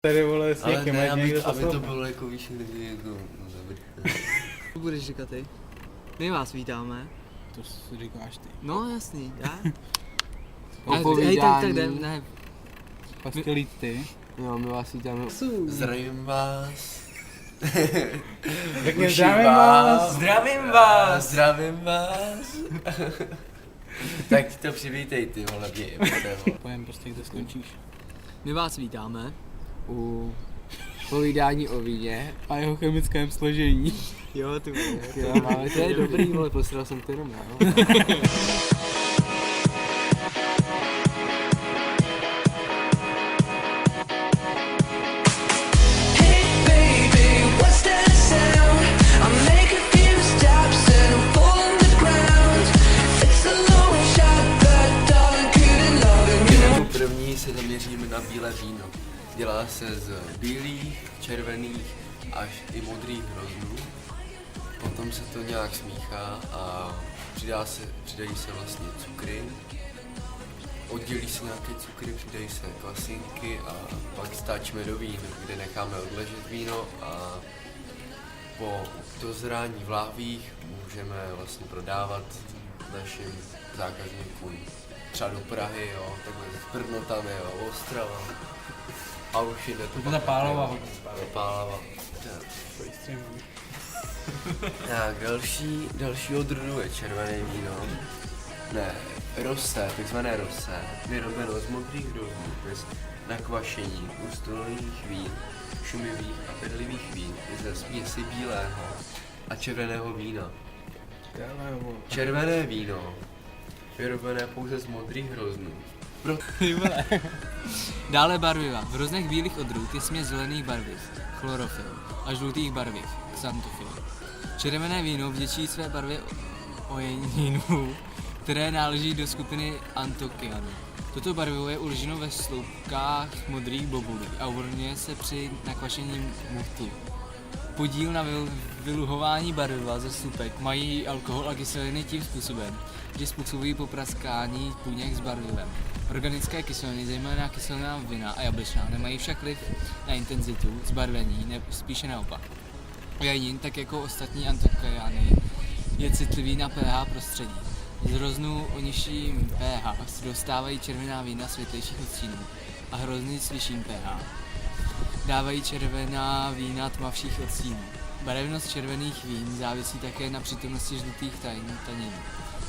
Tady vole s Ale někým, ne, ať někdo aby to poslouchá. bylo jako víš, kdyby jako, no dobrý. Co budeš říkat ty? My vás vítáme. To si říkáš ty. No jasný, já? Popovídání. Hej, tak jdem, ne. Pastelí ty. Jo, my vás vítáme. Zdravím vás. Řekni Uši zdravím vás. Zdravím vás. Zdravím vás. Tak to přivítej ty vole, Pojem prostě, kde skončíš. My vás vítáme. U povídání o víně. A jeho chemickém složení. Jo, ty vole. Jo, ale to je dobrý, vole, posral jsem to jenom já. No. První se zaměříme na bílé víno. Dělá se z bílých, červených až i modrých hroznů. Potom se to nějak smíchá a přidají se vlastně cukry. Oddělí se nějaké cukry, přidají se kvasinky a pak stáčíme do vína, kde necháme odležet víno a po dozrání v láhvích můžeme vlastně prodávat našim zákazníkům. Třeba do Prahy, jo, takhle z Brno tam je, jo, Ostrava. A už jde to. To ta Pálava hodně. Pálava. Tak, další odrůdu je červené víno. Ne, rosé, takzvané rosé, vyrobeno z modrých hroznů, bez nakvašení u stolových vín, šumivých a pedlivých vín i ze směsi bílého a červeného vína. Červené víno, vyrobené pouze z modrých hroznů. Dále barviva. V hrozných bílých odrůd je směs zelených barviv, chlorofil, a žlutých barviv, xantofil. Červené víno vděčí své barvě ojeninu, které náleží do skupiny antokyanů. Toto barvivo je uloženo ve sloupkách modrých bobulí a uvolňuje se při nakvašení muchtu. Podíl na vyluhování barviva ze slupek mají alkohol a kyseliny tím způsobem, že způsobují popraskání buněk s barvivem. Organické kyseliny, zejména kyselina vina a jablečná, nemají však vliv na intenzitu zbarvení, spíše naopak. Ojenin, tak jako ostatní antokyany, je citlivý na pH prostředí. Z hroznů o nižším pH se dostávají červená vína světlejších odstínů a hrozny s vyšším pH dávají červená vína tmavších odstínů. Barevnost červených vín závisí také na přítomnosti žlutých taninů.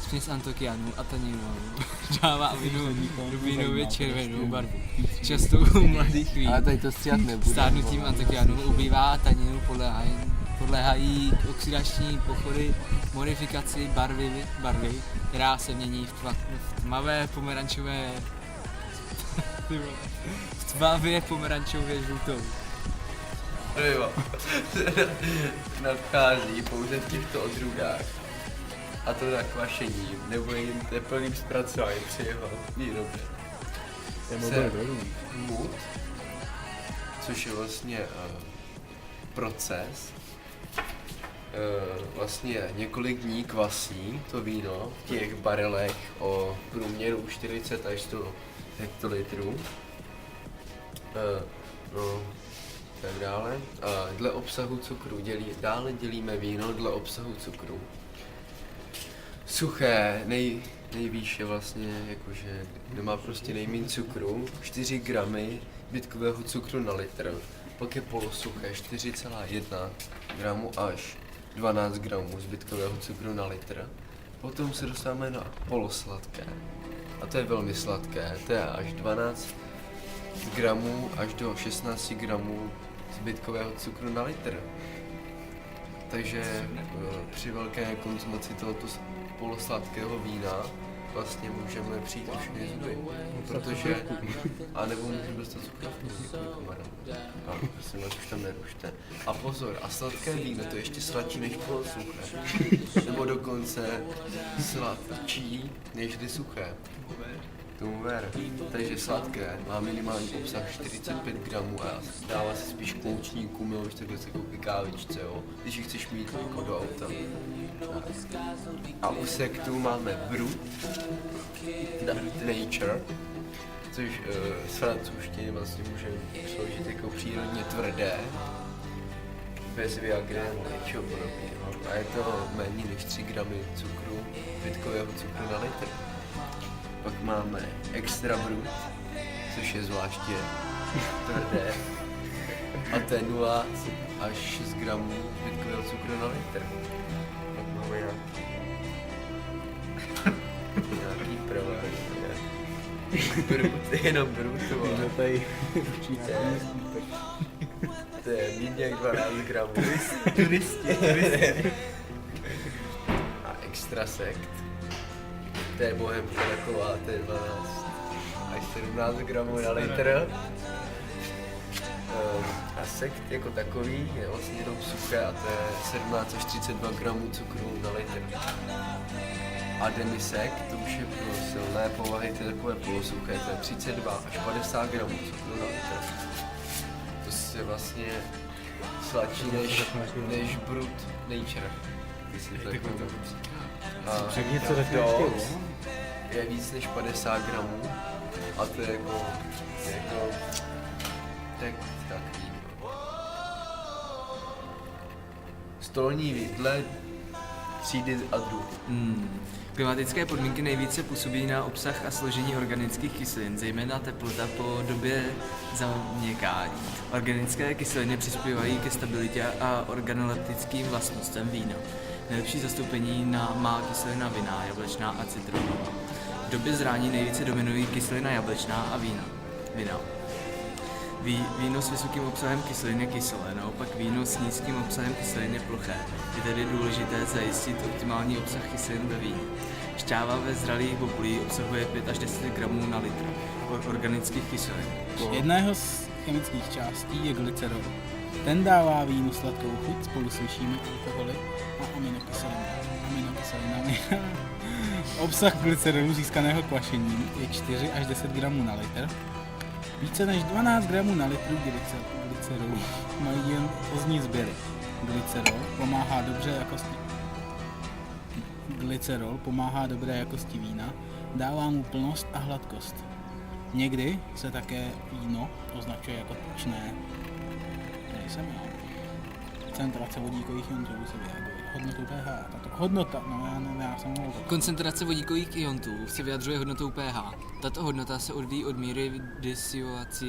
Směs antokyanů a taninů dává rubinově červenou barvu. Často u mladých vín Ale tady to stříhat nebude. stárnutím antokyanů ubývá a taninů podléhají oxidační pochody, modifikaci barvy, která se mění v tmavě pomerančově žlutou. Nadchází pouze v těchto odrůdách. A to nakvašení nebo jen teplným zpracováním při jeho výrobě. Se mud, což je vlastně proces, vlastně několik dní kvasí to víno v těch barelech o průměru 40 až 100 hektolitrů. Tak dále. A dle obsahu cukru dělíme víno dle obsahu cukru. Suché, nejvýše vlastně, jakože, kde má prostě nejméně cukru, 4 gramy zbytkového cukru na litr. Pak je polosuché 4,1 gramu až 12 gramů zbytkového cukru na litr. Potom se dostáváme na polosladké. A to je velmi sladké, to je až 12 gramů až do 16 gramů zbytkového cukru na litr. Takže při velké konzumaci tohoto polosladkého vína vlastně můžeme přijít o všechny zuby, protože, anebo můžeme dostat cukrovku, děkuji kamarám. A prosím vás, už tam nerušte. A pozor, a sladké víno, to je ještě sladší než polosuché, nebo dokonce sladčí než suché. Tomu ver. Takže sladké má minimální obsah 45 gramů a dává se spíš koučníků, miluješ takhle jako ke kávičce, jo, když ji chceš mít jako do auta. A u sektů máme Brut Nature, což z francouzštiny vlastně můžeme složit jako přírodně tvrdé, bez Viagry nebo něčeho podobného. A je to méně než 3 gramy cukru, bytkového cukru na litr. Pak máme Extra Brut, což je zvláště tvrdé. A to je 0 až 6 gramů bytkového cukru na litr. Pak máme nějaký provází. Brut, jenom brut, to má. tady To je méně jak 12 gramů. turisti. A Extra Sekt. To je bohemka taková, to je 12 až 17 gramů na litr. A sekt jako takový je vlastně jenom suché a to je 17 až 32 gramů cukru na litr. A demisekt, to už je pro silné povahy, to je takové polosuché, to je 32 až 50 gramů cukru na litr. To je vlastně sladší než Brut Nature. Jestli to jako a něco řekneš Dose je víc než 50 gramů a to je jako tak takový. Stolní vidle třídy a druh. Klimatické podmínky nejvíce působí na obsah a složení organických kyselin, zejména teplota po době zaměkání. Organické kyseliny přispívají ke stabilitě a organoleptickým vlastnostem vína. Nejlepší zastoupení má kyselina vinná, jablečná a citronová. V době zrání nejvíce dominují kyselina jablečná a vinná. Víno s vysokým obsahem kyselin je kyselé, naopak víno s nízkým obsahem kyselin je ploché. Je tedy důležité zajistit optimální obsah kyselin ve víně. Šťáva ve zralých bobulí obsahuje 5 až 10 gramů na litr organických kyselin. Jedného z chemických částí je glycerol. Ten dává vínu sladkou chuť spolu s vyššími alkoholy a aminokyselinami. Obsah glycerolu získaného kvašením je 4 až 10 gramů na litr. Více než 12 gramů na litru glycerolu mají jen pozdní sběry. Glycerol pomáhá dobré jakosti vína, dává mu plnost a hladkost. Někdy se také víno označuje jako tučné. Tady jsem já. Koncentrace vodíkových ionů se vyjadřuje. Hodnotou pH. Tato hodnota, já jsem mluvil. Koncentrace vodíkových iontů se vyjadřuje hodnotou pH. Tato hodnota se odvíjí od míry disociace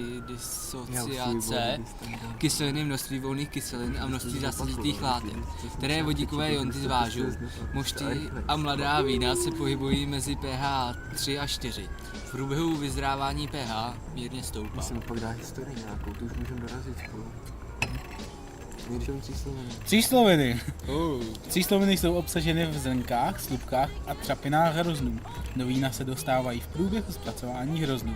kyseliny, množství volných kyselin a množství zásaditých látek, které vodíkové ionty zvážou. Mošty a mladá vína se pohybují mezi pH 3 a 4. V průběhu vyzrávání pH mírně stoupá. Myslím, pak dá historii nějakou, to už můžeme dorazit spolu. Třísloviny. Třísloviny jsou obsaženy v zrnkách, slupkách a třapinách hroznů. Do vína se dostávají v průběhu zpracování hroznů.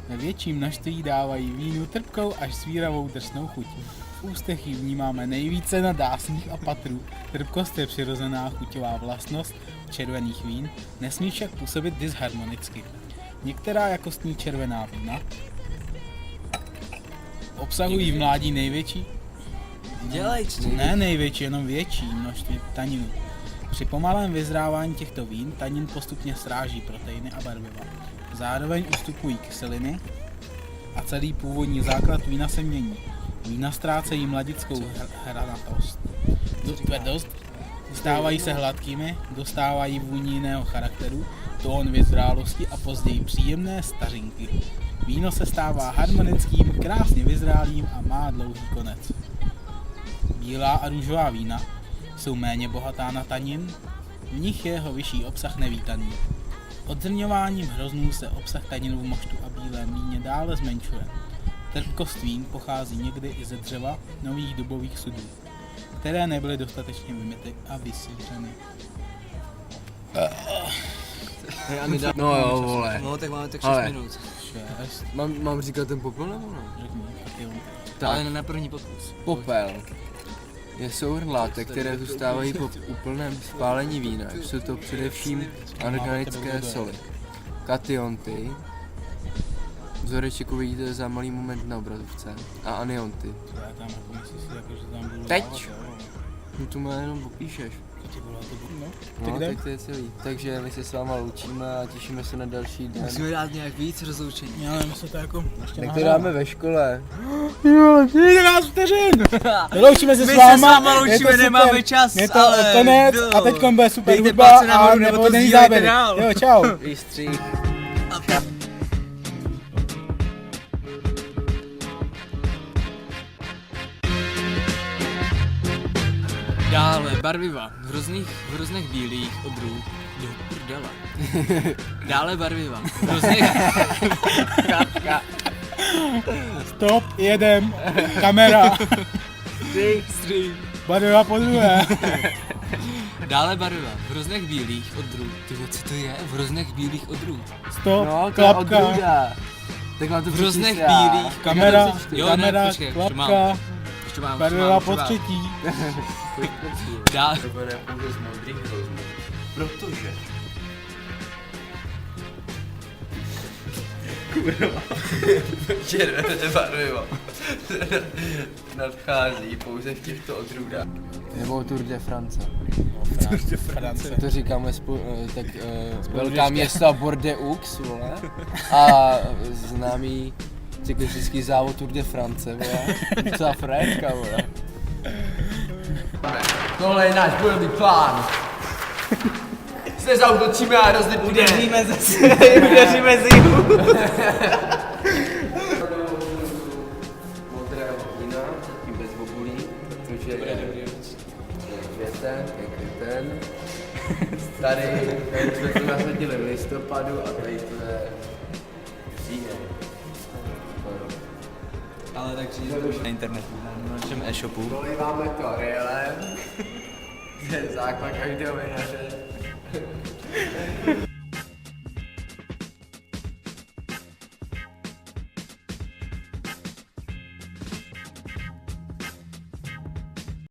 Ve větším množství dávají vínu trpkou až svíravou drsnou chuť. V ústech ji vnímáme nejvíce na dásních a patrů. Trpkost je přirozená chuťová vlastnost červených vín, nesmí však působit disharmonicky. Některá jakostní červená vína obsahují v mládí největší největší, jenom větší množství taninu. Při pomalém vyzrávání těchto vín tanin postupně sráží proteiny a barviva. Zároveň ustupují kyseliny a celý původní základ vína se mění. Vína ztrácejí mladickou hranatost. Tvrdost, stávají se hladkými, dostávají vůni jiného charakteru, tón vyzrálosti a později příjemné stařinky. Víno se stává harmonickým, krásně vyzrálým a má dlouhý konec. Bílá a růžová vína jsou méně bohatá na tanin, v nich je jeho vyšší obsah nevítaný. Odzrňováním hroznů se obsah taninů v moštu a bílém víně dále zmenšuje. Trpkost vín pochází někdy i ze dřeva nových dubových sudů, které nebyly dostatečně vymyty a vysířeny. No jo, vole. No tak máme tak 6 Ale. minut. 6. Mám říkat ten popel nebo ne? Řekni, tak jo. Ale na první pokus. Popel je souhrn látek, které zůstávají po úplném spálení vína. Jsou to především anorganické soli, kationty, vzoreček uvidíte za malý moment na obrazovce, a anionty. Já tam jako myslíš si, jako, že tam budu Teď? dávat, jo. No tu má jenom popíšeš. Ty vole, to bude, no. No, Tak jdem. tak to je celý. Takže my se s váma loučíme a těšíme se na další den. Musíme dát nějak víc rozloučení. Ale my se to jako ještě Tak to dáme ve škole. Jo, 11 vteřin! Loučíme se My s se váma. s váma je to loučíme, super. nemáme čas, Je to ale konec jdu. a teďko bude super Dejte hudba palce a nahoru, nebo to není sdílejte záběr. dál. Jo, čau. Výstřih. Dále barviva v různých bílých odrůd do prdele. Dále barviva v různých... Stop, jedem, kamera, Střih. barva po druhé. Dále barviva v různých bílých odrůd. Ty vole, co to je? V různých bílých odrůd. Stop, No, to je klapka, odrůda. Tak mám to V různých přečíst já. bílých. kamera, Jo, ne, kamera, počkej, ještě mám. klapka, Ještě mám. barva po třetí. Dále. To bude pouze z modrých rozmů. Protože... Kurva. Červené barvivo nadchází pouze v těchto odrůdách. Nebo Tour de France. France. To říkáme tak velká města Bordeaux, vole. A známý cyklistický závod Tour de France, vole. Docela frétka, vole. Tohle je náš bojový plán. Se zautočíme a rozdělíme. Udeříme zase. Udeříme z jihu. Modrého vína, tím bez bobulí, protože je květen, je květen. Tady jsme to nasadili v listopadu a tady to je říjen. Ale tak na internetu, na našem e-shopu. Poliváme to Arielem, to je základ každého vinaře.